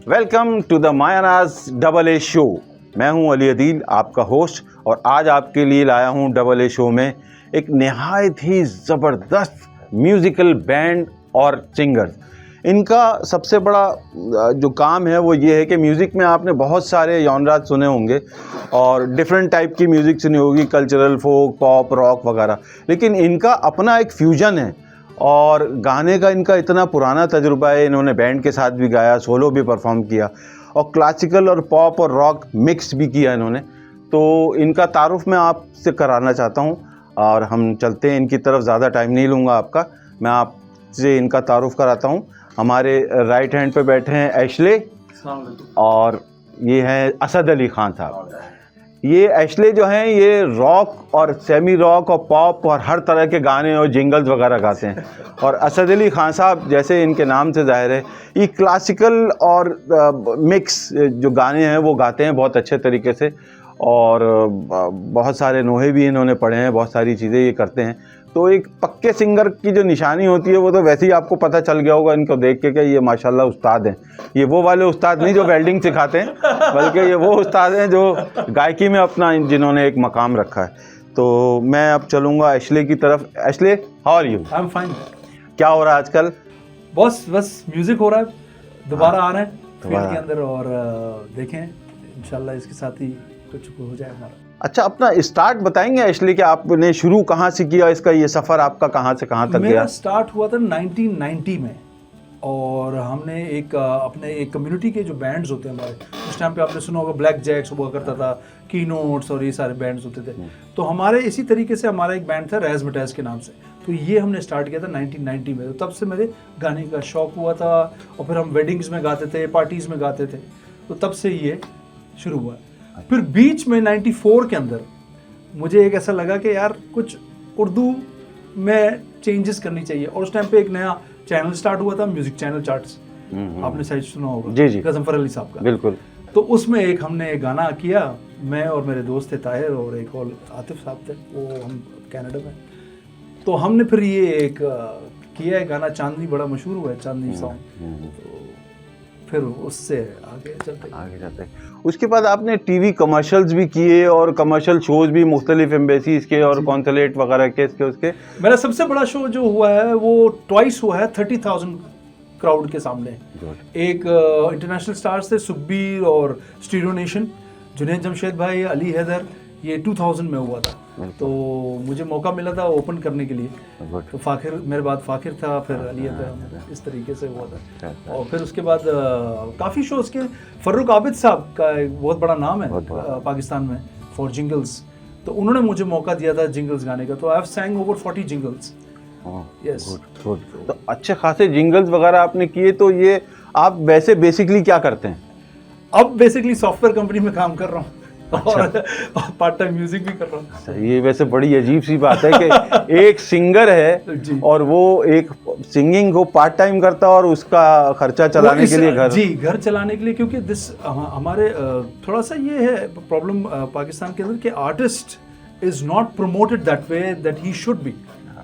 Welcome to the मायानाज double A show. मैं हूं अली अदील, आपका होस्ट, और आज आपके लिए लाया हूं डबल ए शो में एक नहायत ही ज़बरदस्त म्यूज़िकल बैंड और सिंगर्स। इनका सबसे बड़ा जो काम है वो ये है कि म्यूज़िक में आपने बहुत सारे जॉनराज सुने होंगे और डिफरेंट टाइप की म्यूज़िक सुनी होगी, कल्चरल, फोक, पॉप, रॉक वगैरह, लेकिन इनका अपना एक फ्यूजन है और गाने का इनका इतना पुराना तजुर्बा है। इन्होंने बैंड के साथ भी गाया, सोलो भी परफॉर्म किया और क्लासिकल और पॉप और रॉक मिक्स भी किया इन्होंने। तो इनका तारुफ मैं आपसे कराना चाहता हूं और हम चलते हैं इनकी तरफ। ज़्यादा टाइम नहीं लूँगा आपका, मैं आपसे इनका तारुफ कराता हूं। हमारे राइट हैंड पे बैठे हैं एशले और ये हैं असद अली खान साहब। ये एशले जो हैं ये रॉक और सेमी रॉक और पॉप और हर तरह के गाने और जिंगल्स वगैरह गाते हैं, और असद अली खान साहब जैसे इनके नाम से जाहिर है ये क्लासिकल और मिक्स जो गाने हैं वो गाते हैं बहुत अच्छे तरीके से, और बहुत सारे नोहे भी इन्होंने पढ़े हैं, बहुत सारी चीज़ें ये करते हैं। तो एक पक्के सिंगर की जो निशानी होती है वो तो वैसे ही आपको पता चल गया होगा इनको देख के कि ये माशाल्लाह उस्ताद हैं। ये वो वाले उस्ताद नहीं जो वेल्डिंग सिखाते हैं, बल्कि ये वो उस्ताद हैं जो गायकी में अपना जिन्होंने एक मकाम रखा है। तो मैं अब चलूँगा एशले की तरफ। Ashley, how are you? I am fine. क्या हो रहा है आजकल? बस म्यूजिक हो रहा है, दोबारा आ रहे हैं फील्ड के अंदर, और देखें इंशाल्लाह इसके साथ ही कुछ हो जाए हमारा। अच्छा, अपना स्टार्ट बताएंगे एशले कि आपने शुरू कहाँ से किया, इसका ये सफ़र आपका कहाँ से कहाँ तक गया? मेरा स्टार्ट हुआ था 1990 में, और हमने अपने एक कम्युनिटी के जो बैंड्स होते हैं हमारे, उस टाइम पे आपने सुना होगा ब्लैक जैक्स हुआ करता था, की नोट्स और ये सारे बैंड्स होते थे। तो हमारे इसी तरीके से हमारा एक बैंड था रैज मटैज के नाम से, तो ये हमने स्टार्ट किया था 1990 में। तो तब से मेरे गाने का शौक हुआ था, और फिर हम वेडिंग्स में गाते थे, पार्टीज़ में गाते थे, तो तब से ये शुरू हुआ। फिर बीच में 94 के अंदर मुझे एक ऐसा लगा कि यार कुछ उर्दू में चेंजेस करनी चाहिए, और उस टाइम पे एक नया चैनल स्टार्ट हुआ था, म्यूजिक चैनल चार्ट्स, आपने शायद सुना होगा, जी गज़नफर अली साहब का। बिल्कुल। तो उसमें एक हमने गाना किया, मैं और मेरे दोस्त थे ताहिर, और एक और आतिफ साहब थे, वो हम कनाडा में। तो हमने फिर ये एक किया है गाना, चांदनी, बड़ा मशहूर हुआ है चांदनी सॉन्ग। तो फिर उससे आगे चलते उसके बाद आपने टीवी कमर्शियल्स भी किए और कमर्शियल शोज भी मुख्तलिफ एम्बेसीज के और कॉन्सुलेट वगैरह के इसके उसके। मेरा सबसे बड़ा शो जो हुआ है वो ट्वाइस हुआ है 30,000 क्राउड के सामने। एक इंटरनेशनल स्टार्स थे, सुखबीर और स्टीरियो नेशन, जुनैद जमशेद भाई, अली हैदर, ये 2000 में हुआ था। तो मुझे मौका मिला था ओपन करने के लिए। तो फाखिर, मेरे बाद फाखिर था, फिर अली हैदर, इस तरीके से हुआ था। और फिर उसके बाद काफ़ी शोज़ के, फर्रुख आबिद साहब का एक बहुत बड़ा नाम है पाकिस्तान में फॉर जिंगल्स, तो उन्होंने मुझे मौका दिया था जिंगल्स गाने का। तो I have sang over 40 jingles. Yes, तो अच्छे खासे जिंगल्स वगैरह आपने किए। तो ये आप वैसे बेसिकली क्या करते हैं? अब बेसिकली सॉफ्टवेयर कंपनी में काम कर रहा हूँ, और पार्ट टाइम म्यूजिक भी कर रहा हूँ। ये वैसे बड़ी अजीब सी बात है कि एक सिंगर है और वो एक सिंगिंग को पार्ट टाइम करता है और उसका खर्चा चलाने के लिए घर चलाने के लिए, क्योंकि हमारे थोड़ा सा ये है प्रॉब्लम पाकिस्तान के अंदर कि artist is not promoted that way that he should be.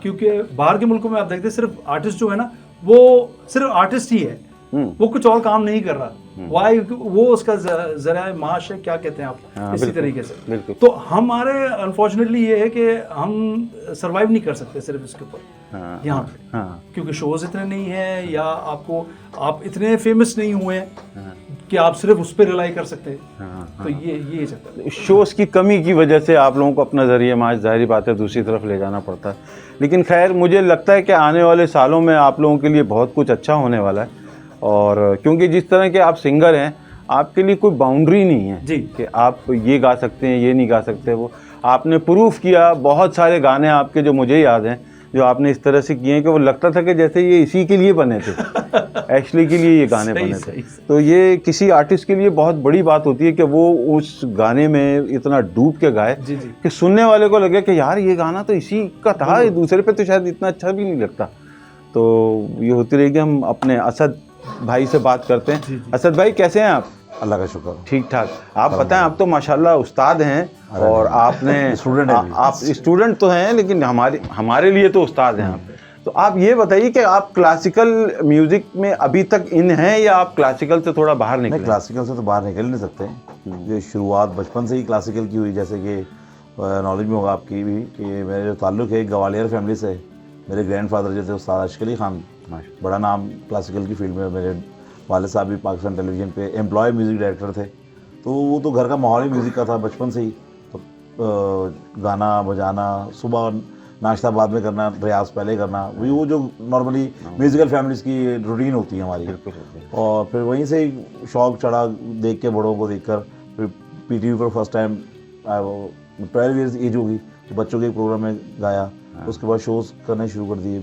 क्योंकि बाहर के मुल्कों में आप देखते हैं सिर्फ आर्टिस्ट जो है ना, वो सिर्फ आर्टिस्ट ही है, वो कुछ और काम नहीं कर रहा। वाई? वो उसका जरिया माश है, क्या कहते हैं आप, इसी तरीके से। तो हमारे अनफॉर्चुनेटली ये है कि हम सरवाइव नहीं कर सकते सिर्फ इसके ऊपर यहाँ पे, क्योंकि शोज इतने नहीं है, या आप इतने फेमस नहीं हुए हैं कि आप सिर्फ उस पर रिलाई कर सकते हैं। तो ये चक्कर है। शोज की कमी की वजह से आप लोगों को अपना जरिए माश, जाहिर बात है, दूसरी तरफ ले जाना पड़ता है। लेकिन खैर, मुझे लगता है कि आने वाले सालों में आप लोगों के लिए बहुत कुछ अच्छा होने वाला है, और क्योंकि जिस तरह के आप सिंगर हैं, आपके लिए कोई बाउंड्री नहीं है जी कि आप ये गा सकते हैं, ये नहीं गा सकते। वो आपने प्रूफ किया। बहुत सारे गाने आपके जो मुझे याद हैं, जो आपने इस तरह से किए हैं कि वो लगता था कि जैसे ये इसी के लिए बने थे, एक्चुअली के लिए ये गाने बने थे। तो ये किसी आर्टिस्ट के लिए बहुत बड़ी बात होती है कि वो उस गाने में इतना डूब के गाए कि सुनने वाले को लगे कि यार ये गाना तो इसी का था, दूसरे पे तो शायद इतना अच्छा भी नहीं लगता। तो ये होती रहेगी। हम अपने असद भाई से बात करते हैं। असद भाई, कैसे हैं आप? अल्लाह का शुक्र, ठीक ठाक। आप बताएं, आप तो माशाल्लाह उस्ताद हैं और आपने स्टूडेंट हैं। आप स्टूडेंट तो हैं, लेकिन हमारे लिए तो उस्ताद हैं आप। तो आप ये बताइए कि आप क्लासिकल म्यूजिक में अभी तक इन हैं या आप क्लासिकल से थोड़ा बाहर नहीं, निकले? क्लासिकल से तो बाहर निकल नहीं सकते। ये शुरुआत बचपन से ही क्लासिकल की हुई, जैसे कि नॉलेज में होगा आपकी भी कि मेरे जो ताल्लुक़ है ग्वालियर फैमिली से, मेरे ग्रैंडफादर जो थे उस्ताद अशरफ अली खान, बड़ा नाम क्लासिकल की फील्ड में, मेरे वालिद साहब भी पाकिस्तान टेलीविज़न पे एम्प्लॉय म्यूज़िक डायरेक्टर थे। तो वो तो घर का माहौल ही म्यूज़िक का था बचपन से ही। तो गाना बजाना, सुबह नाश्ता बाद में करना, रियाज पहले करना, वो जो नॉर्मली म्यूज़िकल फैमिलीज़ की रूटीन होती है हमारी। और फिर वहीं से ही शौक़ चढ़ा, देख के बड़ों को देखकर। फिर PTV पर फर्स्ट टाइम 12 ईयर्स एज होगी तो बच्चों के प्रोग्राम में गाया। उसके बाद शोज़ करने शुरू कर दिए,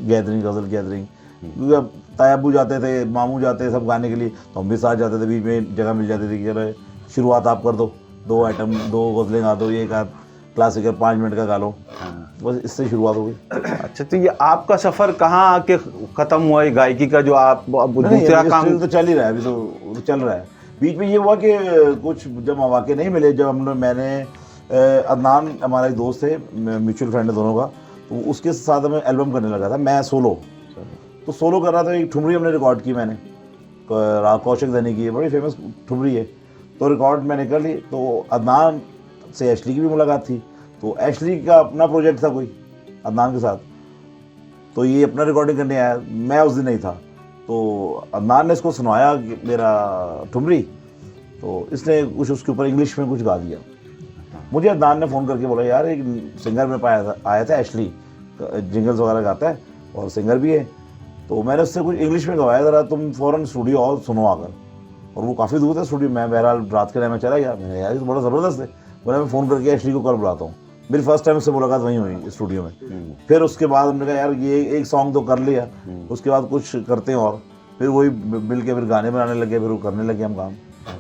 गैदरिंग, गज़ल गैदरिंग, क्योंकि अब तायाबू जाते थे, मामू जाते थे सब गाने के लिए, तो हम भी साथ जाते थे। बीच में जगह मिल जाती थी कि चलो शुरुआत आप कर दो, 2 आइटम, 2 गज़लें गा दो, एक आध क्लासिकल 5 मिनट का गा लो। बस इससे शुरुआत हो गई। अच्छा, तो ये आपका सफ़र कहाँ आके ख़त्म हुआ है गायकी का, जो आप दूसरा काम? तो चल ही रहा है, अभी तो चल रहा है। बीच में ये हुआ कि कुछ जब मौके नहीं मिले, जब मैंने अदनान हमारा एक दोस्त थे, म्यूचुअल फ्रेंड है दोनों का, तो उसके साथ मैं एल्बम करने लगा था, मैं सोलो। तो सोलो कर रहा था, एक ठुमरी हमने रिकॉर्ड की मैंने, कौशिक दनी की, बड़ी फेमस ठुमरी है। तो रिकॉर्ड मैंने कर ली। तो अदनान से एशली की भी मुलाकात थी, तो एशली का अपना प्रोजेक्ट था कोई अदनान के साथ, तो ये अपना रिकॉर्डिंग करने आया। मैं उस दिन नहीं था, तो अदनान ने इसको सुनाया कि मेरा ठुमरी, तो इसने कुछ उसके ऊपर इंग्लिश में कुछ गा दिया। मुझे अदनान ने फ़ोन करके बोला, यार एक सिंगर में आया था एशली, जिंगल्स वगैरह गाता है और सिंगर भी है, तो मैंने उससे कुछ इंग्लिश में गवाया, ज़रा तुम फ़ौरन स्टूडियो और सुनो आकर। और वो काफ़ी दूर था स्टूडियो, मैं बहरहाल रात के टाइम में चला गया। मैंने यार ये तो बड़ा ज़बरदस्त है। बोला मैं फ़ोन करके एशली को कल बुलाता हूँ। मेरी फर्स्ट टाइम उससे मुलाकात वहीं हुई स्टूडियो में। फिर उसके बाद हमने कहा यार ये एक सॉन्ग तो कर लिया, उसके बाद कुछ करते हैं, और फिर वही मिल के फिर गाने बनाने लगे, फिर वो करने लगे हम काम।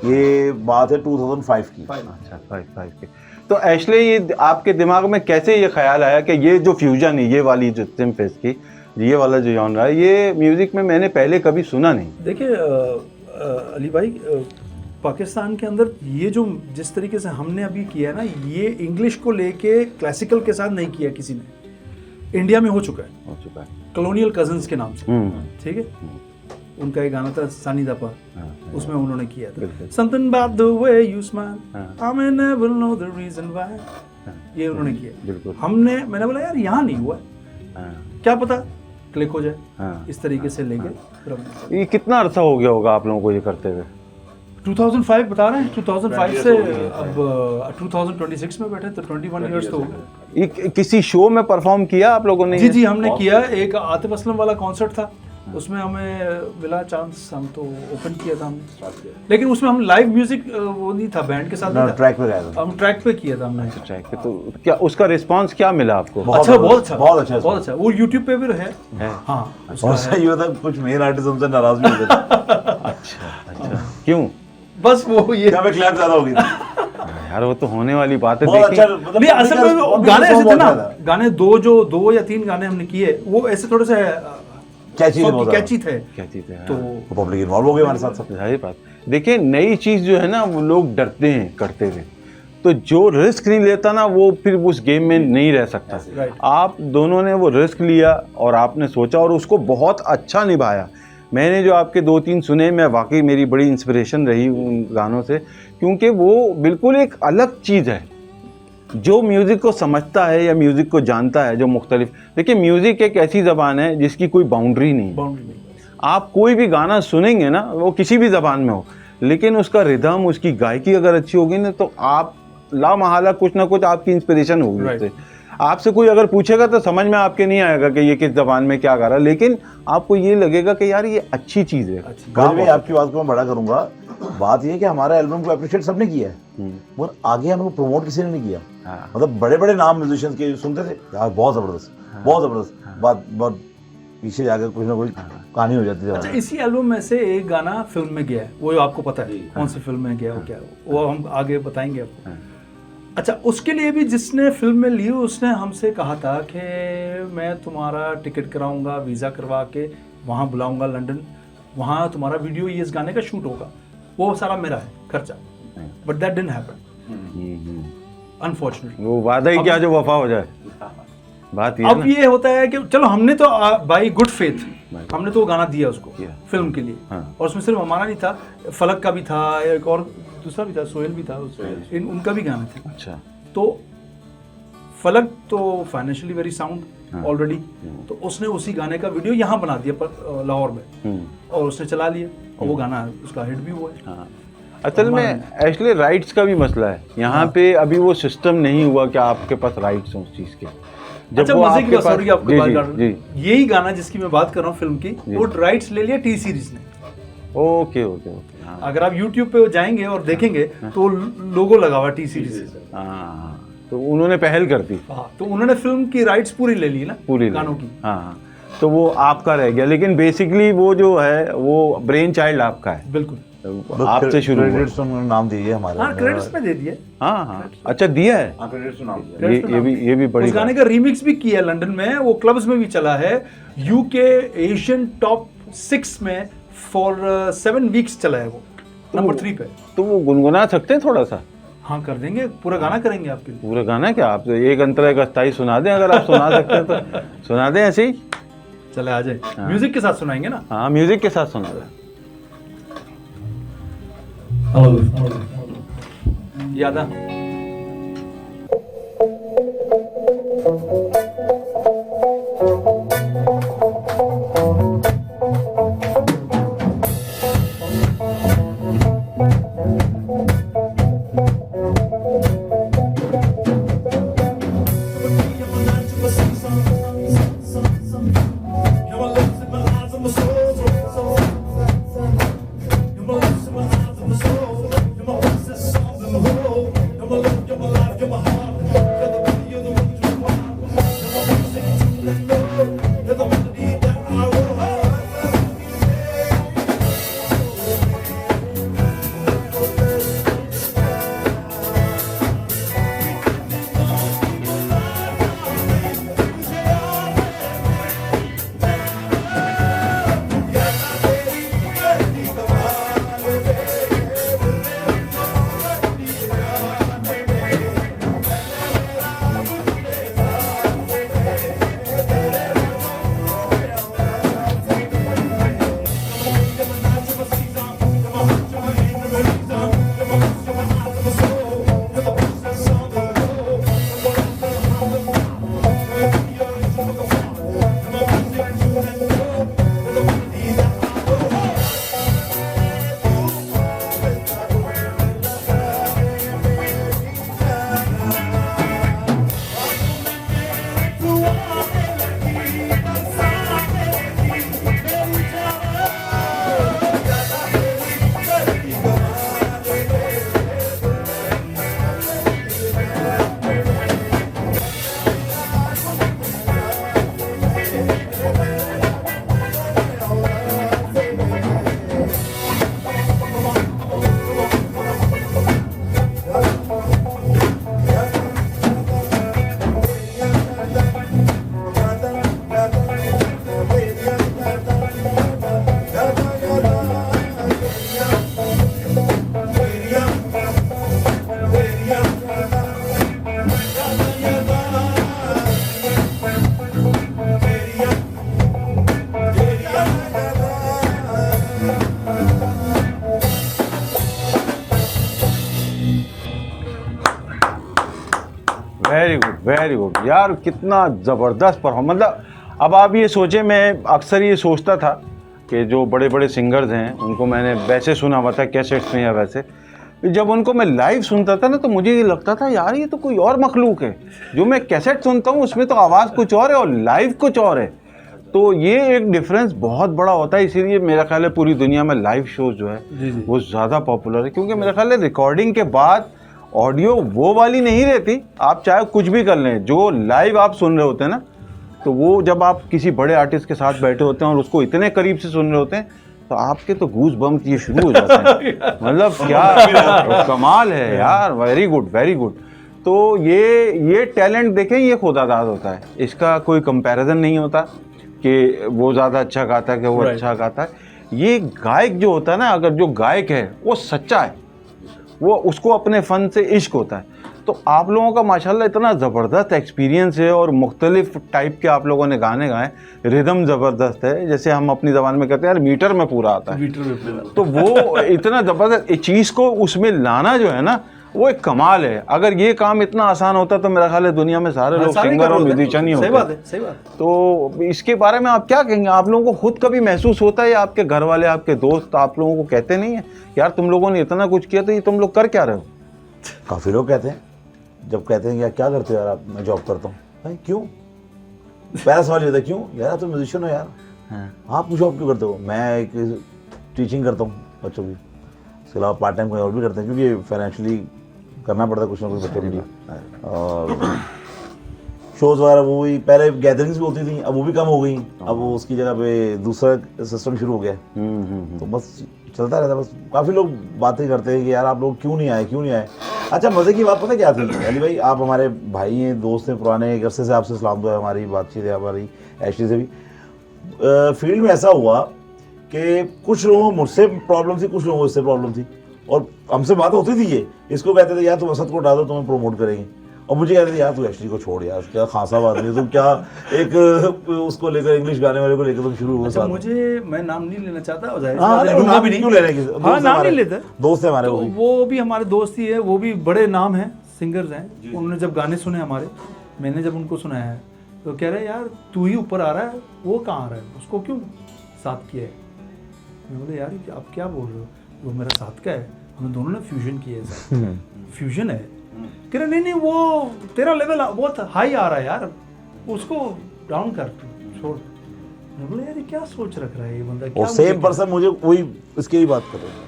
ये बात है 2005 की। अच्छा, 5 की। तो एशले, ये आपके दिमाग में कैसे ये ख्याल आया कि ये जो फ्यूजन है, ये वाली जो सिम्फेस की, ये वाला जो जॉनरा है, ये म्यूज़िक में मैंने पहले कभी सुना नहीं। देखिए अली भाई, पाकिस्तान के अंदर ये जो जिस तरीके से हमने अभी किया है ना, ये इंग्लिश को लेके क्लासिकल के साथ नहीं किया किसी ने। इंडिया में हो चुका है कॉलोनियल कजन्स के नाम से, ठीक है। उनका एक गाना था सानी दफा, उसमें उन्होंने किया था something about the way you smile, I may never know the reason why, ये उन्होंने किया। मैंने बोला यार यहाँ नहीं हुआ, क्या पता क्लिक हो जाए। इस तरीके से लेके ये कितना अर्सा हो गया होगा आप लोगों को ये करते हुए? 2005 बता रहे हैं, 2005 से अब 2026 में बैठे तो 21 इयर्स तो हो गए। ये किसी शो में परफॉर्म किया आप लोगों ने? जी हमने किया। एक आतिफ असलम वाला कॉन्सर्ट था, उसमें हमें मिला चांस, हम तो ओपन किया था हमने, लेकिन उसमें हम लाइव म्यूजिक वो नहीं था, बैंड के साथ नहीं था, ट्रैक पे गया था। हम ट्रैक पे किया था हमने। ट्रैक पे। तो क्या उसका रिस्पांस क्या मिला आपको? अच्छा, बहुत अच्छा। वो YouTube पे भी है। हाँ, और सही होता, कुछ मेन आर्टिस्ट हमसे नाराज भी हो गए थे। अच्छा, क्यों? बस वो ये क्या क्लैप ज्यादा हो गई थी यार, वो तो होने वाली बात है। नहीं, असल में गाने ऐसे थे ना, गाने 2 या 3 गाने हमने किए, वो ऐसे थोड़े से कैची थे, तो पब्लिक इन्वॉल्व हो गई हमारे साथ। सही बात। देखिए, नई चीज़ जो है ना, वो लोग डरते हैं करते हुए, तो जो रिस्क नहीं लेता ना, वो फिर उस गेम में नहीं रह सकता। आप दोनों ने वो रिस्क लिया और आपने सोचा और उसको बहुत अच्छा निभाया। मैंने जो आपके 2-3 सुने, मैं वाकई मेरी बड़ी इंस्पिरेशन रही उन गानों से, क्योंकि वो बिल्कुल एक अलग चीज़ है। जो म्यूज़िक को समझता है या म्यूज़िक को जानता है, जो मुख्तलिफ, देखिए म्यूज़िक एक ऐसी ज़बान है जिसकी कोई बाउंड्री नहीं। आप कोई भी गाना सुनेंगे ना, वो किसी भी ज़बान में हो, लेकिन उसका रिदम, उसकी गायकी अगर अच्छी होगी ना, तो आप लामहला कुछ ना कुछ आपकी इंस्पिरेशन होगी उससे। आपसे कोई अगर पूछेगा तो समझ में आपके नहीं आएगा कि ये किस ज़बान में क्या गा रहा है, लेकिन आपको ये लगेगा कि यार ये अच्छी चीज़ है। आपकी बात को मैं बड़ा करूँगा। बात ये कि हमारे एल्बम को अप्रिशिएट सबने किया है, मगर आगे हमको प्रमोट किसी ने नहीं किया। मतलब बड़े बड़े नाम म्यूजिशियंस के सुनते थे यार, बहुत ज़बरदस्त बात पीछे जाकर कुछ ना कुछ कहानी हो जाती है। अच्छा, इसी एल्बम में से एक गाना फिल्म में गया है, वो आपको पता है कौन सी फिल्म में गया हो? क्या वो हम आगे बताएंगे आपको। अच्छा, उसके लिए भी जिसने फिल्म में ली, उसने हमसे कहा था कि मैं तुम्हारा टिकट कराऊंगा, वीज़ा करवा के वहाँ बुलाऊंगा लंदन, वहाँ तुम्हारा वीडियो ये इस गाने का शूट होगा, वो सारा मेरा है खर्चा। But that didn't happen unfortunately. वो वादा ही क्या जो वफा हो जाए। बात ये अब ना, ये होता है कि चलो हमने तो बाई गुड फेथ हमने तो वो गाना दिया उसको फिल्म के लिए, हाँ। और उसमें सिर्फ हमारा नहीं था, फलक का भी था, एक और दूसरा भी था, सोहेल भी था, उनका भी गाना था। अच्छा, तो फलक तो फाइनेंशियली वेरी साउंड ऑलरेडी, तो उसने उसी गाने का वीडियो यहाँ बना दिया लाहौर में, और उसने चला लिया, और वो गाना उसका हिट भी हुआ है। हाँ। असल में एक्चुअली राइट्स का भी मसला है यहाँ पे, अभी वो सिस्टम नहीं हुआ कि आपके पास राइट्स हो उस चीज़ के। अच्छा, मजे की बात, सॉरी आपको बात कर, जी, यही गाना जिसकी मैं बात कर रहा हूँ फिल्म की, वो राइट्स ले लिया टी सीरीज ने। ओके ओके ओके, हाँ अगर आप YouTube पे जाएंगे और देखेंगे तो लोगो लगा हुआ टी सीरीज, हाँ, तो उन्होंने पहल कर दी, हाँ, तो उन्होंने फिल्म की राइट्स पूरी ले ली ना, पूरी गानों की। हाँ हाँ, तो वो आपका रह गया, लेकिन बेसिकली वो जो है वो ब्रेन चाइल्ड आपका है, बिल्कुल, आपसे शुरू हुआ। क्रेडिट्स उन्होंने नाम दिए हमारे। हाँ, क्रेडिट्स में दे दिए। हाँ हाँ, अच्छा दिया है, हाँ, क्रेडिट्स नाम दिया। ये भी बड़ी उस गाने का रीमिक्स भी किया है लंदन में, वो क्लब्स में भी चला है, यूके एशियन टॉप 6 में फॉर 7 वीक्स चला है वो, नंबर 3 पे। तो वो गुनगुना सकते हैं थोड़ा सा? हाँ, कर देंगे, पूरा गाना करेंगे आपके लिए। पूरा गाना क्या आप एक अंतरा एक अस्थाई सुना दें, अगर आप सुना सकते हैं तो सुना दें ऐसे ही। चले आ जाए, म्यूजिक के साथ सुनाएंगे ना। हाँ, म्यूजिक के साथ सुना दें। यादा वेरी गुड यार, कितना ज़बरदस्त परफॉर्म। मतलब अब आप ये सोचें, मैं अक्सर ये सोचता था कि जो बड़े बड़े सिंगर्स हैं उनको मैंने वैसे सुना हुआ था कैसेट्स में या वैसे, जब उनको मैं लाइव सुनता था ना तो मुझे ये लगता था यार ये तो कोई और मखलूक है। जो मैं कैसेट सुनता हूँ उसमें तो आवाज़ कुछ और है और लाइव कुछ और है, तो ये एक डिफरेंस बहुत बड़ा होता है। इसीलिए मेरा ख्याल है पूरी दुनिया में लाइव शोज जो है वो ज़्यादा पॉपुलर है, क्योंकि मेरा ख्याल है रिकॉर्डिंग के बाद ऑडियो वो वाली नहीं रहती। आप चाहे कुछ भी कर लें, जो लाइव आप सुन रहे होते हैं ना, तो वो जब आप किसी बड़े आर्टिस्ट के साथ बैठे होते हैं और उसको इतने करीब से सुन रहे होते हैं तो आपके तो गूज बम्स ये शुरू हो जाते हैं। मतलब क्या कमाल है यार, वेरी गुड वेरी गुड। तो ये टैलेंट देखें, ये खुदादाद होता है, इसका कोई कंपैरिजन नहीं होता कि वो ज़्यादा अच्छा गाता है कि वो अच्छा गाता है। ये गायक जो होता है ना, अगर जो गायक है वो सच्चा है, वो उसको अपने फ़न से इश्क होता है। तो आप लोगों का माशाल्लाह इतना ज़बरदस्त एक्सपीरियंस है और मुख्तलिफ टाइप के आप लोगों ने गाने गाए, रिदम ज़बरदस्त है, जैसे हम अपनी ज़बान में कहते हैं यार मीटर में पूरा आता है, मीटर में पूरा। तो वो इतना ज़बरदस्त इस चीज़ को उसमें लाना जो है ना वो एक कमाल है। अगर ये काम इतना आसान होता तो मेरा ख्याल है दुनिया में सारे लोग सिंगर और म्यूजिशियन ही होते। सही बात है, सही बात है। तो इसके बारे में आप क्या कहेंगे? आप लोगों को खुद कभी महसूस होता है या आपके घर वाले आपके दोस्त आप लोगों को कहते नहीं है यार तुम लोगों ने इतना कुछ किया तो ये तुम लोग कर क्या रहे हो? काफ़ी लोग कहते हैं, जब कहते हैं यार क्या करते हो यार आप, मैं जॉब करता हूँ। भाई क्यों? पहला सवाल ये होता है क्यों यार, तुम म्यूजिशियन हो यार, आप जॉब क्यों करते हो? मैं एक टीचिंग करता हूँ बच्चों की, इसके अलावा पार्ट टाइम कोई और भी करते हैं क्योंकि फाइनेंशियली करना पड़ता है कुछ ना कुछ बच्चों के लिए। और शोज़ वगैरह वो भी पहले गैदरिंग्स भी होती थी, अब वो भी कम हो गई, अब वो उसकी जगह पे दूसरा सिस्टम शुरू हो गया। तो बस चलता रहता है। बस काफ़ी लोग बातें करते हैं कि यार आप लोग क्यों नहीं आए, क्यों नहीं आए। अच्छा मज़े की बात पता क्या थी अली भाई, आप हमारे भाई हैं, दोस्त हैं पुराने, एक अरसे से आपसे सलाम दुआ है, हमारी बातचीत है हमारी एशली से भी। फील्ड में ऐसा हुआ कि कुछ लोगों को मुझसे प्रॉब्लम थी, कुछ लोगों को इससे प्रॉब्लम थी, और हमसे बात होती थी ये, इसको कहते थे यार तुम असद को उठा दो तुम्हें प्रमोट करेंगे, और मुझे कहते थे यार तू एशली को छोड़ यार, क्या खासा बात नहीं, तुम क्या एक उसको लेकर इंग्लिश गाने वाले को लेकर तुम शुरू हो। अच्छा मुझे, मैं नाम नहीं लेना चाहता, नाम भी क्यों लेने की, हाँ नाम नहीं लेते, दोस्त है हमारे तो वो भी हमारे दोस्त ही है, वो भी बड़े नाम हैं, सिंगर्स हैं। उन्होंने जब गाने सुने हमारे, मैंने जब उनको सुनाया है तो कह रहे यार तू ही ऊपर आ रहा है, वो कहाँ आ रहा है, उसको क्यों साथ किया है। मैं बोले यार आप क्या बोल रहे हो, वो मेरा साथ का है, हम दोनों ने फ्यूजन किया है सर, फ्यूजन है। कह रहे नहीं वो तेरा लेवल बहुत हाई आ रहा है यार, उसको डाउन कर छोड़। मैं बोले यार क्या सोच रख रहा है ये बंदा, क्या सेम पर्सन मुझे वही इसकी ही बात कर रहे हैं।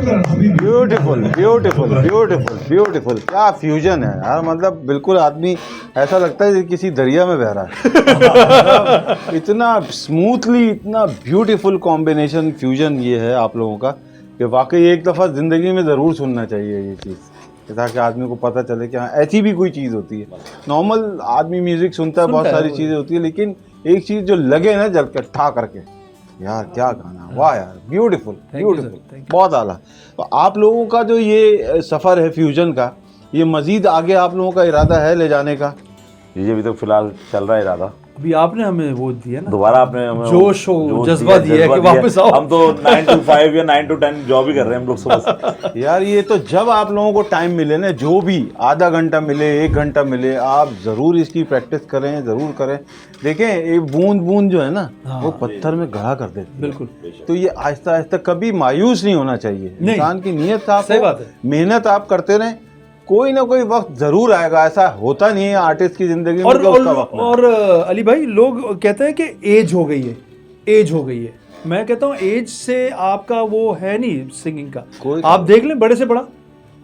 ब्यूटीफुल ब्यूटीफुल ब्यूटीफुल ब्यूटीफुल, क्या फ्यूजन है यार, मतलब बिल्कुल आदमी ऐसा लगता है कि किसी दरिया में बह रहा है। इतना स्मूथली, इतना ब्यूटीफुल कॉम्बिनेशन फ्यूजन ये है आप लोगों का कि वाकई एक दफ़ा ज़िंदगी में ज़रूर सुनना चाहिए ये चीज़, ताकि आदमी को पता चले कि हाँ ऐसी भी कोई चीज़ होती है। नॉर्मल आदमी म्यूज़िक सुनता है, बहुत सारी चीज़ें होती है, लेकिन एक चीज़ जो लगे ना जल के ठा करके, यार क्या गाना, वाह यार, ब्यूटीफुल ब्यूटीफुल, बहुत आला। तो आप लोगों का जो ये सफ़र है फ्यूजन का, ये मज़ीद आगे आप लोगों का इरादा है ले जाने का? ये अभी तक फिलहाल चल रहा है इरादा। अभी आपने हमें वो दिया ना, दोबारा आपने हमें जोश हो, जज्बा दिया है कि वापस आओ। हम तो 9 to 5 या 9 to 10 जॉब ही कर रहे हैं हम लोग सुबह से। यार ये तो जब आप लोगों को टाइम मिले ना, जो भी आधा घंटा मिले, 1 घंटा मिले, आप ज़रूर इसकी प्रैक्टिस करें, ज़रूर करें। देखें ये बूंद बूंद जो है ना, वो पत्थर में गढ़ा कर देती है। बिल्कुल। तो ये आहिस्ता आहिस्ता कभी मायूस नहीं होना चाहिए। नहीं। इंसान की नीयत साफ सही हो, बात है। मेहनत आप करते रहें, कोई ना कोई वक्त जरूर आएगा। ऐसा होता नहीं है आर्टिस्ट की जिंदगी में कि उसका वक्त ना आए। और अली भाई, लोग कहते हैं कि एज हो गई है, एज हो गई है। मैं कहता हूँ एज से आपका वो है नहीं सिंगिंग का। आप देख लें, बड़े से बड़ा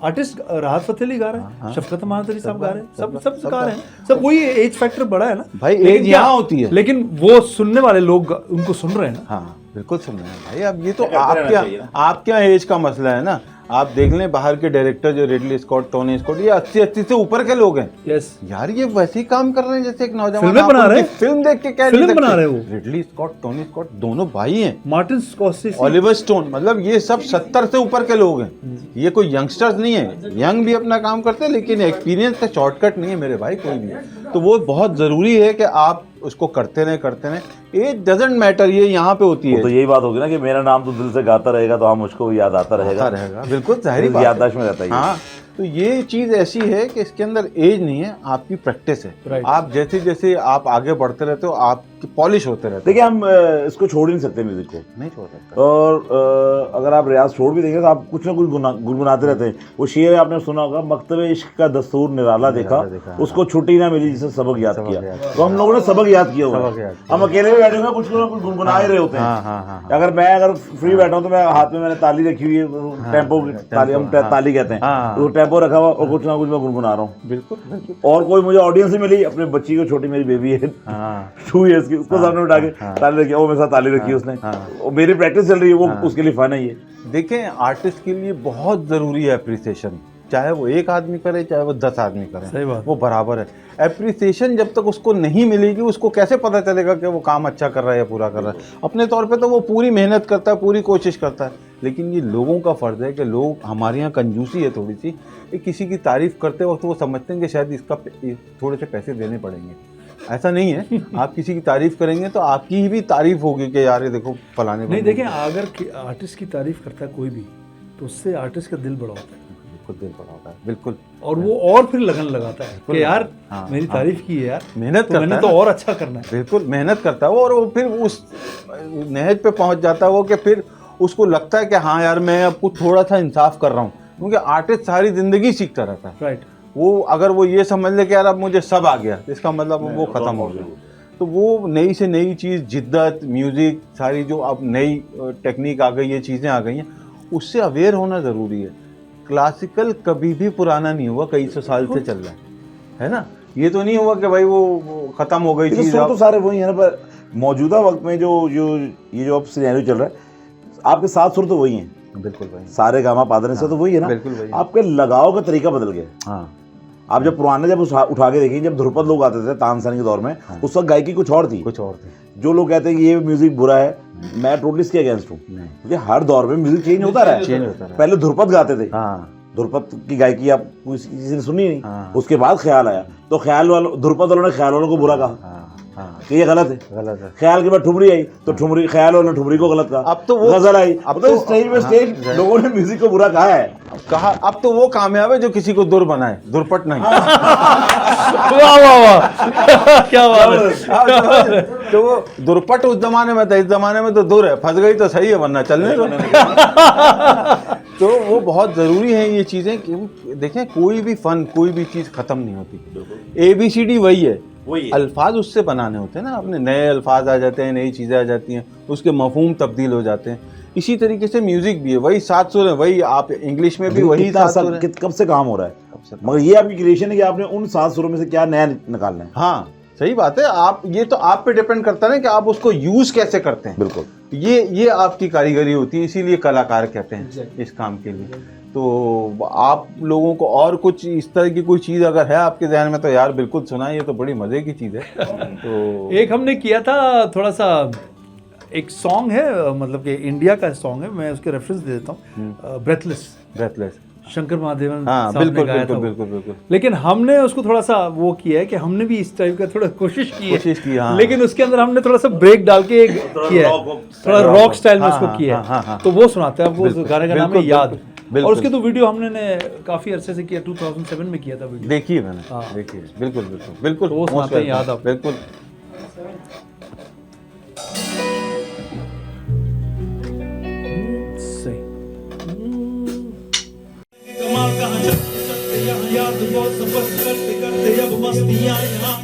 आर्टिस्ट राहत फतेह अली गा रहे हैं, शफकत मानसरी साहब गा रहे हैं, सब गा रहे हैं, सब वही एज फैक्टर बड़ा है ना भाई, लेकिन एज यहाँ होती है, लेकिन वो सुनने वाले लोग उनको सुन रहे हैं ना। हाँ बिल्कुल सुन रहे हैं भाई। अब ये तो आपके यहाँ एज का मसला है ना। आप देख लें बाहर के डायरेक्टर जो रिडली स्कॉट, टोनी स्कॉट, ये 80 से ऊपर के लोग हैं। यस यार ये वैसे ही काम कर रहे हैं जैसे एक नौजवान फिल्में बना रहे हैं। फिल्म देख के क्या फिल्म बना रहे हैं वो। रिडली स्कॉट, टोनी स्कॉट दोनों भाई हैं। मार्टिन स्कॉर्सेज़ी, ओलिवर स्टोन, मतलब ये सब 70 से ऊपर के लोग हैं। ये कोई यंगस्टर्स नहीं है, यंग भी अपना काम करते हैं, लेकिन एक्सपीरियंस का शॉर्टकट नहीं है मेरे भाई कोई भी। तो वो बहुत ज़रूरी है कि आप उसको करते रहें। एज डजंट मैटर, ये यहाँ पे होती है। तो यही बात होगी ना कि मेरा नाम तो दिल से गाता रहेगा, तो हम मुझको याद आता रहेगा। बिल्कुल जाहिर बात है। याददाश्त में रहता है। हाँ, तो ये चीज़ ऐसी है कि इसके अंदर एज नहीं है, आपकी प्रैक्टिस है। आप जैसे जैसे आप आगे बढ़ते रहते हो, आपकी पॉलिश होते रहते हो। देखिए हम इसको छोड़ ही नहीं सकते, म्यूजिक को नहीं छोड़ सकते। और अगर आप रियाज छोड़ भी देंगे तो आप कुछ ना कुछ गुनगुनाते रहते हैं। वो शेर आपने सुना होगा, मकतब इश्क का दस्तूर निराला देखा, उसको छुट्टी ना मिली जिसे सबक याद किया। तो हम लोगों ने सबक याद किया हुआ है। हम अकेले में बैठे हुए कुछ ना कुछ गुनगुना ही रहे होते हैं। अगर फ्री बैठा हूँ तो मैं हाथ में मैंने ताली रखी हुई है, टेम्पो ताली, हम ताली कहते हैं, तो टेम्पो रखा हुआ और कुछ ना कुछ मैं गुनगुना रहा हूँ। बिल्कुल। और कोई मुझे ऑडियंस ही मिली, अपने बच्ची को, छोटी मेरी बेबी है 2 years की, उसको सामने उठा के ताली रखी, वो मेरे साथ ताली रखी उसने, और मेरी प्रैक्टिस चल रही है, वो उसके लिए फन है ये। देखें आर्टिस्ट के लिए बहुत ज़रूरी है अप्रिसिएशन, चाहे वो 1 आदमी करे चाहे वो 10 आदमी करे, सही बात, वो बराबर है। अप्रिसिएशन जब तक उसको नहीं मिलेगी, उसको कैसे पता चलेगा कि वो काम अच्छा कर रहा है या पूरा कर रहा है। अपने तौर पे तो वो पूरी मेहनत करता है, पूरी कोशिश करता है, लेकिन ये लोगों का फ़र्ज़ है कि लोग, हमारे यहाँ कंजूसी है थोड़ी सी, किसी की तारीफ़ करते वक्त वो समझते हैं कि शायद इसका थोड़े से पैसे देने पड़ेंगे। ऐसा नहीं है, आप किसी की तारीफ़ करेंगे तो आपकी ही भी तारीफ़ होगी कि यार ये देखो फलाने को। नहीं, देखें अगर आर्टिस्ट की तारीफ़ करता है कोई भी, तो उससे आर्टिस्ट का दिल बड़ा होता है, दिल बड़ा होता है। बिल्कुल। और वो और फिर लगन लगाता है कि यार मेरी तारीफ की है यार, मेहनत तो मैंने तो और अच्छा करना है। बिल्कुल मेहनत करता है वो, और वो फिर उस नहज पे पहुंच जाता है वो कि फिर उसको लगता है कि हाँ यार मैं अब कुछ थोड़ा सा इंसाफ कर रहा हूँ, क्योंकि आर्टिस्ट सारी जिंदगी सीखता रहता है। राइट। वो अगर वो ये समझ ले कि यार अब मुझे सब आ गया, इसका मतलब वो ख़त्म हो गया। तो वो नई से नई चीज़, जिद्दत, म्यूज़िक, सारी जो अब नई टेक्निक आ गई है, चीज़ें आ गई हैं, उससे अवेयर होना ज़रूरी है। क्लासिकल कभी भी पुराना नहीं हुआ, कई सौ साल से चल रहा है ना। ये तो नहीं हुआ कि भाई वो ख़त्म हो गई चीज़। तो सारे वही है ना, पर मौजूदा वक्त में जो अब सिनेरियो चल रहा है, आपके 7 सुर तो वही हैं। बिल्कुल भाई, सारे गामा पादने से तो वही है ना। बिल्कुल भाई। आपके लगाव का तरीका बदल गया। हाँ, आप जब पुराने जब उठा के देखेंगे, जब ध्रुपद लोग आते थे तानसेन के दौर में, उस वक्त गायकी कुछ और थी। जो लोग कहते हैं कि ये म्यूजिक बुरा है, मैं टोटली इसके अगेंस्ट हूँ, क्योंकि हर दौर में म्यूजिक चेंज होता रहा है। पहले ध्रुपद गाते थे, ध्रुपद की गायकी आप किसी ने सुनी नहीं। उसके बाद ख्याल आया, तो ख्याल वालों, ध्रुपद वालों ने ख्याल वालों को बुरा कहा कि ये गलत है। ख्याल के बाद ठुमरी आई, तो ठुमरी, ख्याल वालों ने ठुमरी को गलत कहा। अब तो वो गजल आई, अब तो स्टेज में स्टेज लोगों ने म्यूजिक को बुरा कहा है। अब तो वो कामयाब है जो किसी को दुर बनाए, दुर्पट नहीं। वाह वाह वाह, क्या बात है। तो वो दुर्पट उस जमाने में था, इस जमाने में तो दुर है, फंस गई तो सही है, वरना चलने दो। तो वो बहुत ज़रूरी है ये चीज़ें। देखें कोई भी फ़न, कोई भी चीज़ ख़त्म नहीं होती। ABCD वही है, अल्फाज उससे बनाने होते हैं ना, अपने नए अल्फाज आ जाते हैं, नई चीज़ें आ जाती हैं, उसके मफहूम तब्दील हो जाते हैं। इसी तरीके से म्यूजिक भी है, वही 7 सुर है, वही आप इंग्लिश में भी वही कितना 7 सुर है। कब से काम हो रहा है, मगर ये आपकी क्रिएशन है कि आपने उन 7 सुरों में से क्या नया निकालना है। हाँ सही बात है, आप ये तो आप पे डिपेंड करता है ना कि आप उसको यूज कैसे करते हैं। बिल्कुल, ये आपकी कारीगरी होती है, इसीलिए कलाकार कहते हैं इस काम के लिए। तो आप लोगों को और कुछ इस तरह की कोई चीज़ अगर है आपके ध्यान में तो यार बिल्कुल सुनाइए, ये तो बड़ी मज़े की चीज़ है। तो एक हमने किया था थोड़ा सा, एक सॉन्ग है मतलब कि इंडिया का सॉन्ग है, मैं उसके रेफरेंस दे देता हूँ, ब्रेथलेस, शंकर महादेवन हाँ साहब ने बिल्कुल गाया बिल्कुल था वो। बिल्कुल बिल्कुल लेकिन हमने उसको थोड़ा सा वो किया है कि हमने भी इस टाइप का थोड़ा कोशिश की है, हाँ। लेकिन उसके अंदर हमने थोड़ा सा ब्रेक डाल के किया है, थोड़ा रॉक स्टाइल में हाँ, उसको हाँ, किया हाँ, हाँ, हाँ। है। तो वो सुनाते हैं आपको, उस बिल्कुल, गाने का नाम है बिल्कुल, याद। बिल्कुल। और उसके तो वीडियो हमने काफी अरसे से किया, 2007 में किया था वीडियो। देखिए मैंने हाँ। देखिए बिल्कुल बिल्कुल बिल्कुल तो वो most सुनाते हैं welcome, याद आप। बिल्कुल। सही। कमाल कहाँ चलते चलते यहाँ याद वो सफर करते करते अब मस्तियाँ यहाँ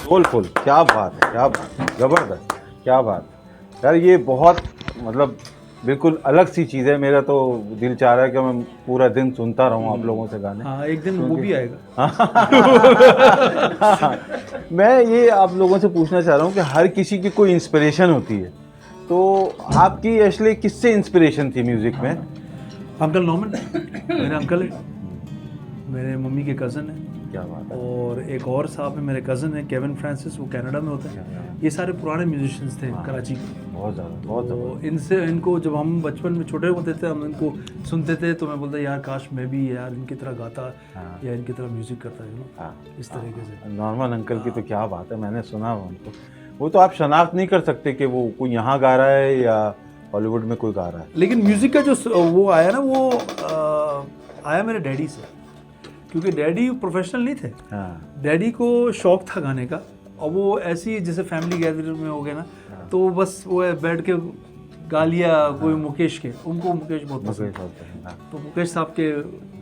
सोलफुल, क्या बात है, क्या बात है, ज़बरदस्त, क्या बात है। यार ये बहुत मतलब बिल्कुल अलग सी चीज़ है। मेरा तो दिल चाह रहा है कि मैं पूरा दिन सुनता रहूं आप लोगों से गाने। हाँ, एक दिन वो भी आएगा। मैं ये आप लोगों से पूछना चाह रहा हूँ कि हर किसी की कोई इंस्पिरेशन होती है, तो आपकी एशली किससे इंस्पिरेशन थी म्यूज़िक में? अंकल नॉमन मेरे अंकल है, मेरे मम्मी के कज़न है, क्या बात है। और एक और साहब है, मेरे कज़न है केविन फ्रांसिस, वो कनाडा में होते हैं। ये सारे पुराने म्यूजिशियंस थे कराची के। बहुत ज़्यादा, बहुत ज़्यादा। तो इनको जब हम बचपन में छोटे होते थे, हम इनको सुनते थे, तो मैं बोलता यार काश मैं भी यार इनकी तरह गाता या इनकी तरह म्यूज़िक करता, हाँ। इस तरीके से। नॉर्मन अंकल की तो क्या बात है, मैंने सुना उनको। वो तो आप शनाख्त नहीं कर सकते कि वो कोई यहाँ गा रहा है या हॉलीवुड में कोई गा रहा है। लेकिन म्यूज़िक का जो वो आया ना, वो आया मेरे डैडी से, क्योंकि डैडी प्रोफेशनल नहीं थे। हाँ। डैडी को शौक था गाने का, और वो ऐसी जैसे फैमिली गैदरिंग में हो गया ना, तो बस वो बैठ के गा लिया। कोई मुकेश के, उनको मुकेश बहुत पसंद है, तो मुकेश साहब के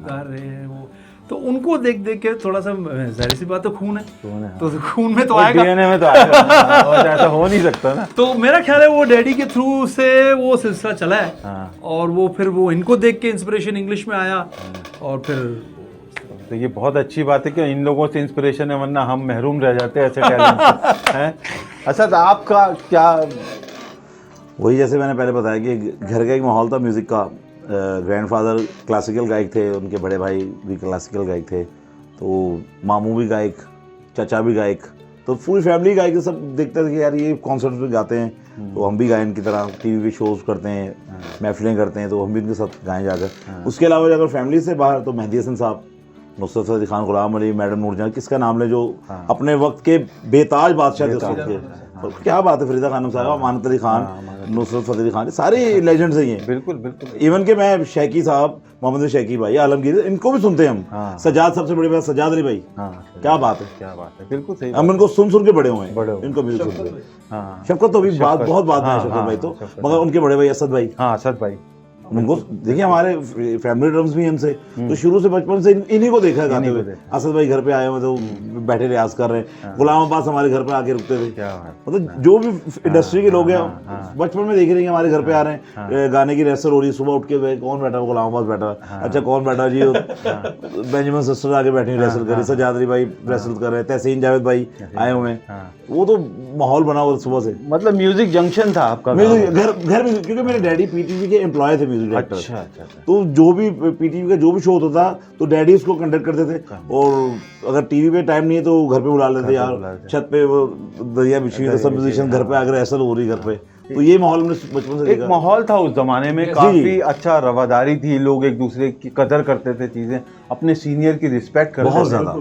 गा रहे हैं वो, तो उनको देख देख के थोड़ा सा, जाहिर सी बात है खून है, तो खून में तो आएगा, डीएनए में तो आएगा। और ऐसा हो नहीं सकता ना। तो मेरा ख्याल है वो डैडी के थ्रू से वो सिलसिला चला है। हाँ। और वो फिर वो इनको देख के इंस्पिरेशन इंग्लिश में आया, और फिर तो ये बहुत अच्छी बात है कि इन लोगों से इंस्पिरेशन है, वरना हम महरूम रह जाते हैं ऐसे टैलेंट से, हैं। असद, आपका क्या? वही जैसे मैंने पहले बताया कि घर का एक माहौल था म्यूज़िक का। ग्रैंडफादर क्लासिकल गायक थे, उनके बड़े भाई भी क्लासिकल गायक थे, तो मामू भी गायक, चाचा भी गायक, तो पूरी फैमिली गायक। सब देखते थे कि यार ये कॉन्सर्ट पे गाते हैं, तो हम भी गायन की तरह टीवी पे शोज़ करते हैं, महफिलें करते हैं, तो हम भी उनके साथ गाएं जाकर। उसके अलावा अगर फैमिली से बाहर, तो मेहदी हसन साहब, नुसरत फतेह खान, गुलाम अली, मैडम नूरजहां, किसका नाम ले, जो अपने वक्त के बेताज बादशाह थे उस वक्त के। तो क्या बात है, फरीदा खानम साहब, मानत अली खान, नुसरत फतेह अली खान, सारे लेजेंड्स ही हैं। बिल्कुल बिल्कुल। इवन के मैं शैकी साहब, मोहम्मद शैकी भाई, आलमगीर, इनको भी सुनते हैं हम। हाँ। सजाद, सबसे बड़ी बात सजाद अली भाई, हाँ, क्या बात है, क्या बात है, बिल्कुल सही। हम इनको सुन के बड़े हुए बड़े हैं, हुए। इनको म्यूजिक सुन के। हाँ। शफकत तो भी बात बहुत बात है, हाँ, शफकत हाँ, भाई तो, शफकत। मगर उनके बड़े भाई असद भाई, हाँ, असद भाई, उनको देखिए, हमारे फैमिली ड्रम्स भी हमसे, तो शुरू से बचपन से इन्हीं को देखा गाते हुए। असद भाई घर पे आए हुए तो बैठे रियाज कर रहे हैं, गुलाम अब्बास हमारे घर पे आके रुकते थे। क्या बात। मतलब जो भी इंडस्ट्री के लोग हैं, बचपन में देख रहे हैं हमारे घर पे आ रहे हैं, गाने की रिहर्सल हो रही है, सुबह उठ के गए, कौन बैठा, गुलाम अब्बास बैठा, अच्छा कौन बैठा जी, बेंजामिन सिस्टर आके बैठी रिहर्सल कर रही, सजाद अली भाई रिहर्सल कर रहे हैं, तहसीन जावेद भाई आए हुए हैं। वो तो माहौल बना हुआ सुबह से। मतलब म्यूजिक जंक्शन था आपका घर में, क्योंकि मेरे डैडी पीटीवी के एम्प्लॉय थे, म्यूजिक डायरेक्टर। अच्छा अच्छा। तो जो भी पीटीवी का जो भी शो होता था, तो डैडी उसको कंडक्ट करते थे, और अगर टीवी पे टाइम नहीं है तो घर पे बुला लेते, यार छत पे वो दरिया बिछी हुई, तो सब म्यूजिशियन घर पे आकर रिहर्सल हो रही घर पे। तो ये माहौल हमने बचपन से एक देखा। माहौल था उस जमाने में, काफी अच्छा रवादारी थी, लोग एक दूसरे की कदर करते थे, चीजें अपने सीनियर की रिस्पेक्ट करते थे बहुत ज्यादा।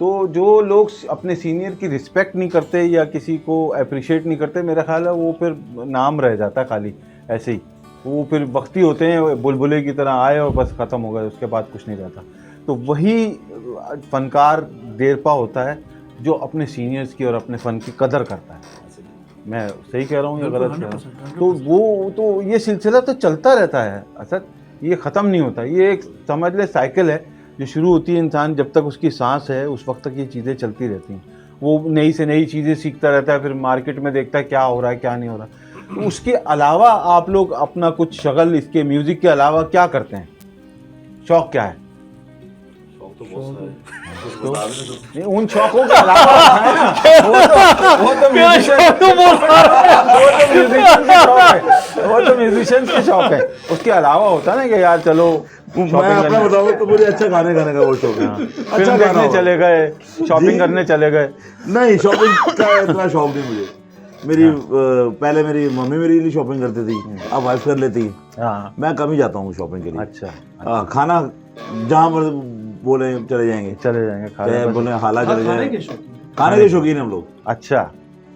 तो जो लोग अपने सीनियर की रिस्पेक्ट नहीं करते या किसी को अप्रिशिएट नहीं करते, मेरा ख्याल है वो फिर नाम रह जाता खाली ऐसे ही। वो फिर वक्ती होते हैं, बुलबुले की तरह आए और बस ख़त्म हो गए, उसके बाद कुछ नहीं रहता। तो वही फनकार देरपा होता है जो अपने सीनियर्स की और अपने फ़न की कदर करता है। मैं सही कह रहा हूँ या गलत कह रहा हूँ? तो वो तो ये सिलसिला तो चलता रहता है असद, ये ख़त्म नहीं होता। ये एक समझ ले साइकिल है जो शुरू होती है, इंसान जब तक उसकी सांस है उस वक्त तक ये चीज़ें चलती रहती हैं। वो नई से नई चीज़ें सीखता रहता है, फिर मार्केट में देखता है क्या हो रहा है क्या नहीं हो रहा। तो उसके अलावा आप लोग अपना कुछ शगल इसके म्यूज़िक के अलावा क्या करते हैं? शौक़ क्या है? नहीं, उन शौकों के अलावा है ना, वो तो म्यूजिशियन के शौक है। उसके अलावा होता है ना कि यार चलो मैं अपना बताऊं तो मुझे अच्छा गाने गाने का बहुत शौक है। फिल्म देखने चले गए, शॉपिंग करने चले गए? नहीं, शॉपिंग का इतना शौक नहीं मुझे। मेरी पहले मेरी मम्मी मेरे लिए शॉपिंग करती थी, अब वाइफ कर लेती। मैं कम ही जाता हूँ शॉपिंग के लिए। अच्छा। खाना जहाँ पर बोले चले जाएंगे चाहे बोले हाला चले जाएंगे, खाने के शौकीन हम लोग। अच्छा,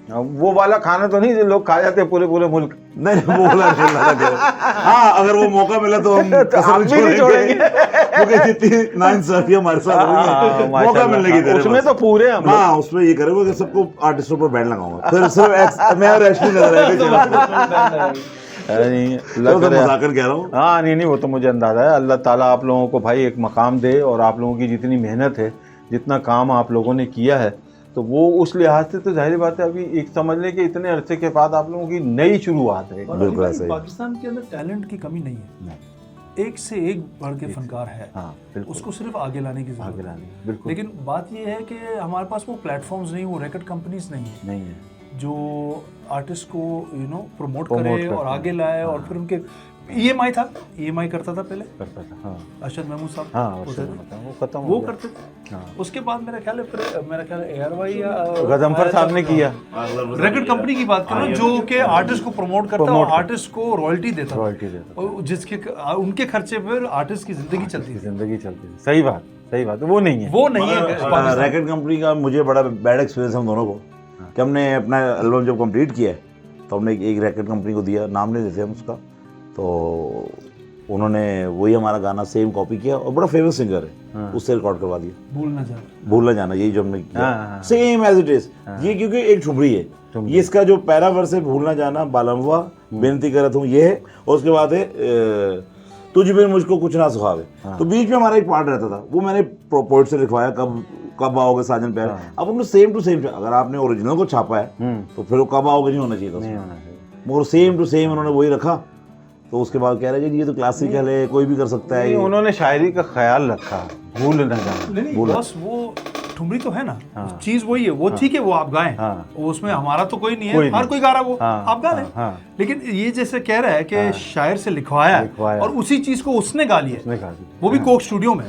वो वाला खाना तो नहीं जो लोग खा जाते पूरे पूरे मुल्क? नहीं, वो वाला हाँ, अगर वो मौका मिला तो हम कसम छोड़ेंगे, क्योंकि जितनी नाइंसाफी हमारे साथ हुई है, मौका मिलने की तरह उसमें तो पूरे हम। हाँ, उसमें ये करेंगे कि सबको आर्टिस्टों पर बैंड लगाऊंगा, फिर सिर्फ मैं और रैशनी नजर आएगा। मजाकर कह रहा हूँ। हाँ, नहीं, वो तो मुझे अंदाजा है। अल्लाह ताला आप लोगों को भाई एक मकाम दे, और आप लोगों की जितनी मेहनत है, जितना काम आप लोगों ने किया है, तो वो उस लिहाज से तो जाहिर बात है अभी एक समझ लें कि इतने अरसे के बाद आप लोगों की नई शुरुआत है। बिल्कुल ऐसे ही। पाकिस्तान के अंदर टैलेंट की कमी नहीं है, एक से एक बढ़ के फनकार है। हाँ, उसको सिर्फ आगे लाने की जरूरत है। बिल्कुल। लेकिन बात ये है कि हमारे पास वो प्लेटफॉर्म्स नहीं, वो रिकॉर्ड कंपनीज नहीं है जो आर्टिस्ट को प्रमोट करे और आगे लाए और फिर उनके EMI था, EMI करता था पहले करता था। हाँ अरशद महमूद साहब हाँ होते उससे थे। मतलब वो खत्म हो वो गया। करते थे। हाँ। उसके बाद मेरा ख्याल है फिर मेरा ख्याल है ARY या गजनफर साहब ने किया, रिकॉर्ड कंपनी की बात कर रहा हूँ जो कि आर्टिस्ट को प्रमोट करता और आर्टिस्ट को रॉयल्टी देता था। रॉयल्टी देता और जिसके उनके खर्चे पर आर्टिस्ट की जिंदगी चलती थी। जिंदगी चलती थी। सही बात वो नहीं है। वो नहीं है पाकिस्तान। रैकेट कंपनी का मुझे बड़ा बैड एक्सपीरियंस हम दोनों को कि हमने अपना एल्बम जब कंप्लीट किया है तो हमने एक रैकेट कंपनी को दिया, नाम नहीं देते हम उसका, तो उन्होंने वही हमारा गाना सेम कॉपी किया और बड़ा फेमस सिंगर है उससे रिकॉर्ड करवा दिया, भूल ना जाना, यही जो हमने किया सेम एज इट इज। ये क्योंकि एक ठुमरी है, ये इसका जो पहला वर्स है भूल ना जाना बालमवा बेनती करत हूँ ये है, और उसके बाद है तुझ बिन मुझको कुछ ना सुहावे। तो बीच में हमारा एक पार्ट रहता था, वो मैंने पोइट से लिखवाया, कब आओगे साजन प्यार। अब उन्होंने सेम टू सेम, अगर आपने ओरिजिनल को छापा है तो फिर वो कब आओगे नहीं होना चाहिए था, मगर सेम टू सेम उन्होंने वही रखा। तो उसके बाद कह रहे जी ये तो क्लासिकल है, कोई भी कर सकता है। उन्होंने शायरी का ख्याल रखा, भूल ना जाना। बस वो ठुमरी तो है ना, चीज वही है, वो ठीक है, वो आप गाएं, उसमें हमारा तो कोई नहीं है, हर कोई गा रहा है, वो आप गा लें। लेकिन ये जैसे कह रहा है कि शायर से लिखवाया और उसी चीज को उसने गा लिया, वो भी कोक स्टूडियो में।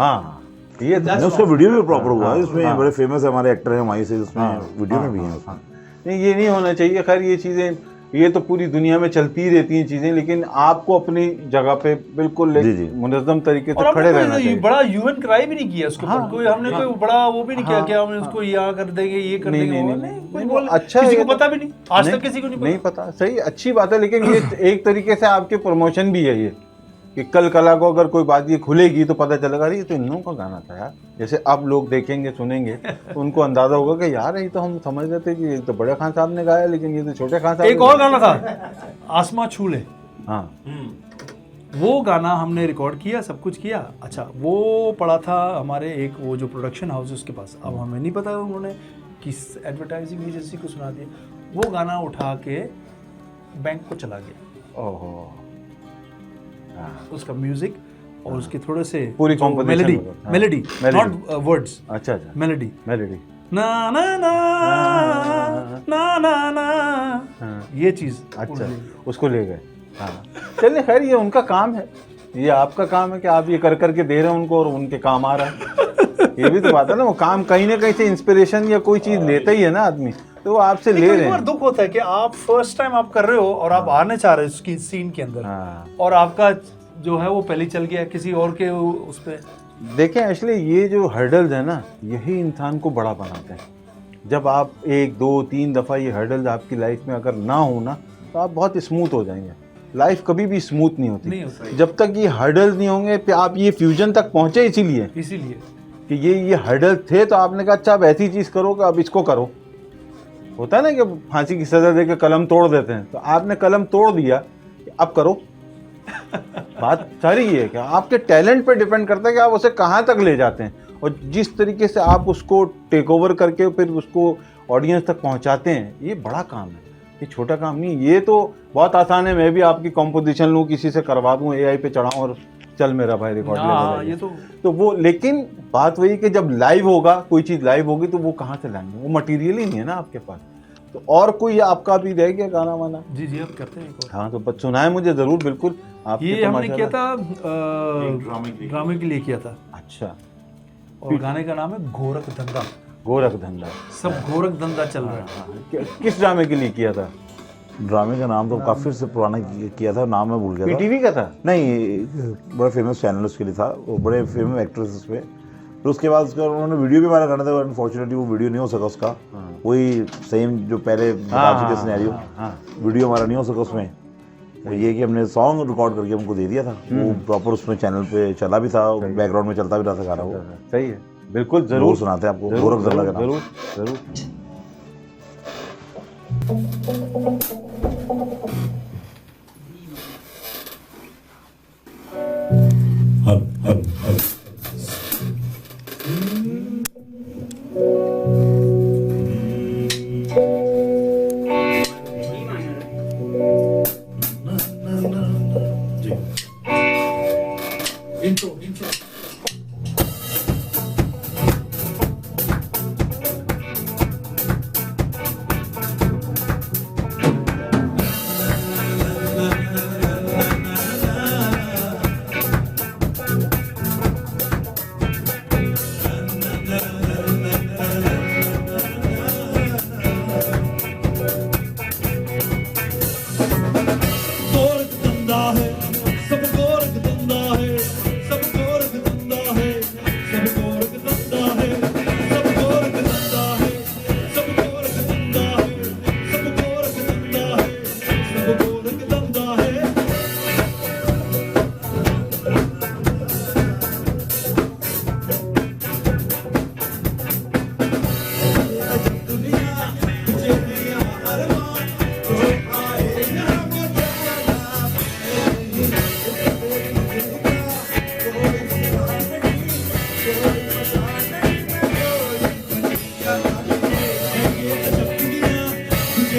ये उसका वीडियो भी प्रॉपर हुआ है, इसमें बड़े फेमस हमारे एक्टर हैं वहीं से, उसमें वीडियो में भी है। नहीं ये नहीं होना चाहिए। खैर ये चीजें ये तो पूरी दुनिया में चलती रहती हैं चीजें, लेकिन आपको अपनी जगह पे बिल्कुल मुनज़्ज़म तरीके से खड़े रहना चाहिए। बड़ा ह्यूमन क्राई भी नहीं किया उसके ऊपर, कोई हमने कोई बड़ा वो भी नहीं किया कि हम इसको यहाँ कर देंगे, ये कर देंगे, कोई बोल अच्छा किसी को पता भी नहीं, आज तक किसी को नहीं पता। सही, अच्छी बात है, लेकिन ये एक तरीके से आपके प्रमोशन भी है ये, कि कल कला को अगर कोई बात ये खुलेगी तो पता चलेगा ये तो इन लोगों का गाना था यार। जैसे अब लोग देखेंगे सुनेंगे तो उनको अंदाजा होगा कि यार ये तो हम समझ रहे थे कि ये तो बड़े खान साहब ने गाया, लेकिन ये तो छोटे खान साहब। एक और गाना था आसमां छू ले, हाँ वो गाना हमने रिकॉर्ड किया, सब कुछ किया। अच्छा वो पड़ा था हमारे एक वो जो प्रोडक्शन हाउस उसके पास, अब हमें नहीं पता उन्होंने किस एडवर्टाइजिंग एजेंसी को सुना दिया, वो गाना उठा के बैंक को चला गया। ओहो, उसका म्यूजिक और उसके थोड़े से पूरी मेलोडी नॉट वर्ड्स, अच्छा मेलोडी ना ना ना ना ना ना, ये चीज अच्छा उसको ले गए। हाँ चलिए खैर, ये उनका काम है, ये आपका काम है कि आप ये कर करके दे रहे हैं उनको और उनके काम आ रहा है। ये भी तो बात है ना, वो काम कहीं ना कहीं से इंस्पिरेशन या कोई चीज लेता ही है ना आदमी, तो वो आपसे ले रहे हैं। दुख होता है कि आप फर्स्ट टाइम आप कर रहे हो और आप आने चाह रहे हो उसकी सीन के अंदर, और आपका जो है वो पहले चल गया किसी और के उस पे। देखें एक्चुअली ये जो हर्डल्स है ना, यही इंसान को बड़ा बनाते हैं। जब आप 1 2 3 दफ़ा ये हर्डल्स आपकी लाइफ में अगर ना हो ना, तो आप बहुत स्मूथ हो जाएंगे। लाइफ कभी भी स्मूथ नहीं होती जब तक ये हर्डल्स नहीं होंगे। आप ये फ्यूजन तक पहुंचे इसीलिए कि ये हर्डल थे, तो आपने कहा अच्छा अब ऐसी चीज़ करो कि अब इसको करो। होता है ना कि फांसी की सजा दे के कलम तोड़ देते हैं, तो आपने कलम तोड़ दिया, अब करो। बात सारी ये है कि आपके टैलेंट पे डिपेंड करता है कि आप उसे कहाँ तक ले जाते हैं, और जिस तरीके से आप उसको टेक ओवर करके फिर उसको ऑडियंस तक पहुँचाते हैं, ये बड़ा काम है, ये छोटा काम नहीं। ये तो बहुत आसान है, मैं भी आपकी कॉम्पोजिशन लूँ, किसी से करवा दूँ, AI पे चढ़ाऊँ और चल मेरा भाई रिकॉर्ड ले, ये तो वो। लेकिन बात वही कि जब लाइव होगा, कोई चीज़ लाइव होगी, तो वो कहाँ से लाएंगे, वो मटेरियल ही नहीं है ना आपके पास। तो और कोई आपका भी रह गया गाना वाना? जी अब करते हैं। हाँ तो सुनाए मुझे ज़रूर, बिल्कुल। आप ये हमने किया था ड्रामे के लिए किया था। अच्छा, और गाने का नाम है गोरख धंधा। गोरख धंधा, सब गोरख धंधा चल रहा है। किस ड्रामे के लिए किया था? ड्रामे का नाम तो काफ़ी से पुराना किया था, नाम मैं भूल गया था। PTV का था? नहीं, बड़ा फेमस चैनल उसके लिए था, वो बड़े फेमस एक्ट्रेस उस पर। फिर उसके बाद उसका उन्होंने वीडियो भी हमारा करना था, अनफॉर्चुनेटली वो वीडियो नहीं हो सका उसका। वही सेम जो पहले बता चुके सिनेरियो, वीडियो हमारा नहीं हो सका उसमें। वो ये कि हमने सॉन्ग रिकॉर्ड करके हमको दे दिया था, वो प्रॉपर उसमें चैनल पे चला भी था, बैकग्राउंड में चलता भी रहा था गाना। वो सही है, बिल्कुल जरूर सुनाते हैं आपको गोरख धंधा का नाम। जरूर जरूर।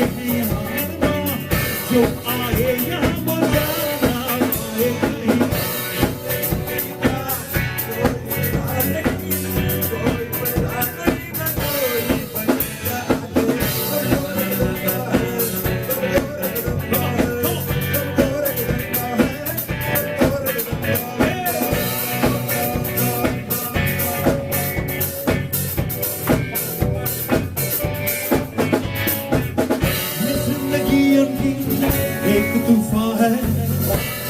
तुझे है यहाँ अरमां, जो आए यहाँ मजा ना आए कहीं। ये जिंदगी उनकी एक तूफान है,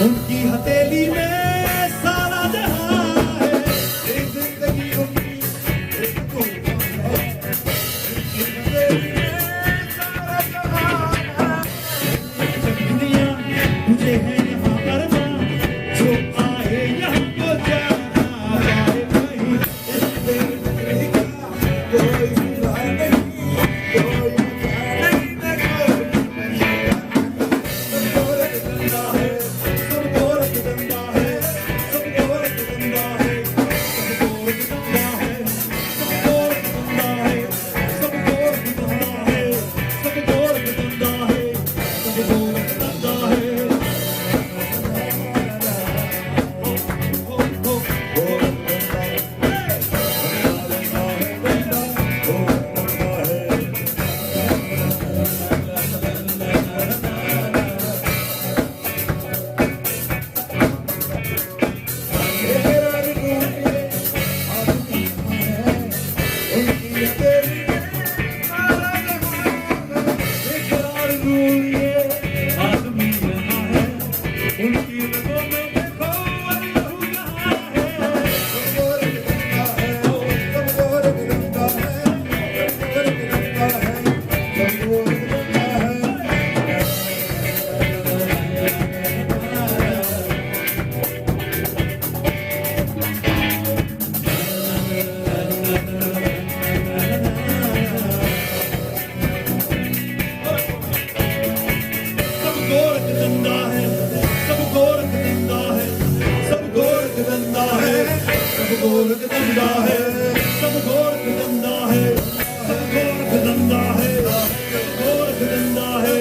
उनकी हथेली में सारा जहां है। ये जिंदगी उनकी एक तूफान है, उनकी हथेली में सारा जहां है। दुनिया तुझे है यहाँ अरमां, जो आए यहाँ को जाना आए कहीं। इस जिंदगी का कोई बुरा नहीं, कोई गोरख धंधा है, सब गोरख धंधा है, सब गोरख धंधा है, गोरख धंधा है,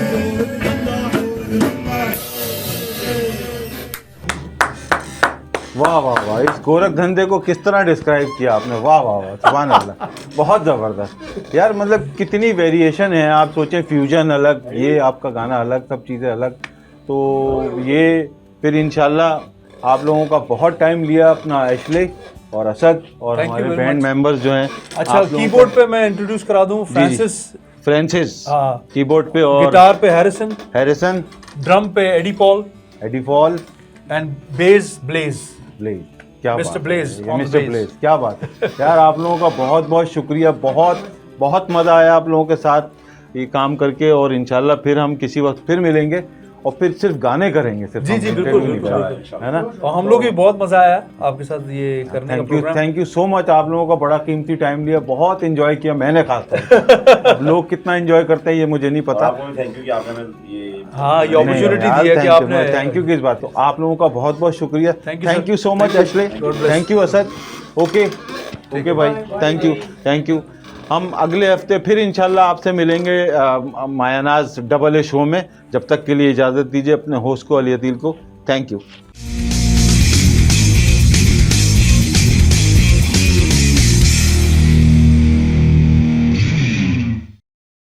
गोरख धंधा है। वाह वाह वाह, इस गोरख धंधे को किस तरह डिस्क्राइब किया आपने, वाह वाह वाह, सुभान अल्लाह, बहुत ज़बरदस्त यार। मतलब कितनी वेरिएशन है, आप सोचें फ्यूजन अलग, ये आपका गाना अलग, सब चीज़ें अलग। तो ये फिर इंशाल्लाह आप लोगों का बहुत टाइम लिया अपना एशले और असद और Thank you हमारे very बैंड much. मेंबर्स जो हैं। अच्छा, आप लोगों कीबोर्ड पे मैं इंट्रोड्यूस करा दूं, फ्रांसिस हाँ, कीबोर्ड पे, और गिटार पे हैरिसन, हैरिसन, ड्रम पे Eddie Paul and bass Blaze. Blaze. क्या Mr. बात है, Blaze ये on मिस्टर bass. ब्लेज, क्या बात है यार। आप लोगों का बहुत बहुत शुक्रिया, बहुत बहुत मज़ा आया आप लोगों के साथ ये काम करके, और इंशाल्लाह फिर हम किसी वक्त फिर मिलेंगे और फिर सिर्फ गाने करेंगे, सिर्फ जी, हम जी, interview बिल्कुल, नहीं बिल्कुल, करेंगे, है ना। और हम लोग भी बहुत मजा आया आपके साथ ये करने का program. Thank you so much, आप लोगों का बड़ा कीमती टाइम लिया, बहुत एंजॉय किया मैंने खासकर। अब लोग कितना एंजॉय करते हैं ये मुझे नहीं पता। थैंक यू कि आपने हमें ये हाँ, ये अपॉर्चुनिटी दी है कि आपने। थैंक यू किस बात, तो आप लोगों का बहुत बहुत शुक्रिया। Thank you, thank you sir. So much Ashley, God bless. Thank you Asad. Okay भाई, थैंक यू। हम अगले हफ्ते फिर इंशाल्लाह आपसे मिलेंगे मायानाज AA शो में। जब तक के लिए इजाज़त दीजिए अपने होस्ट को, अली अदील को। Thank you.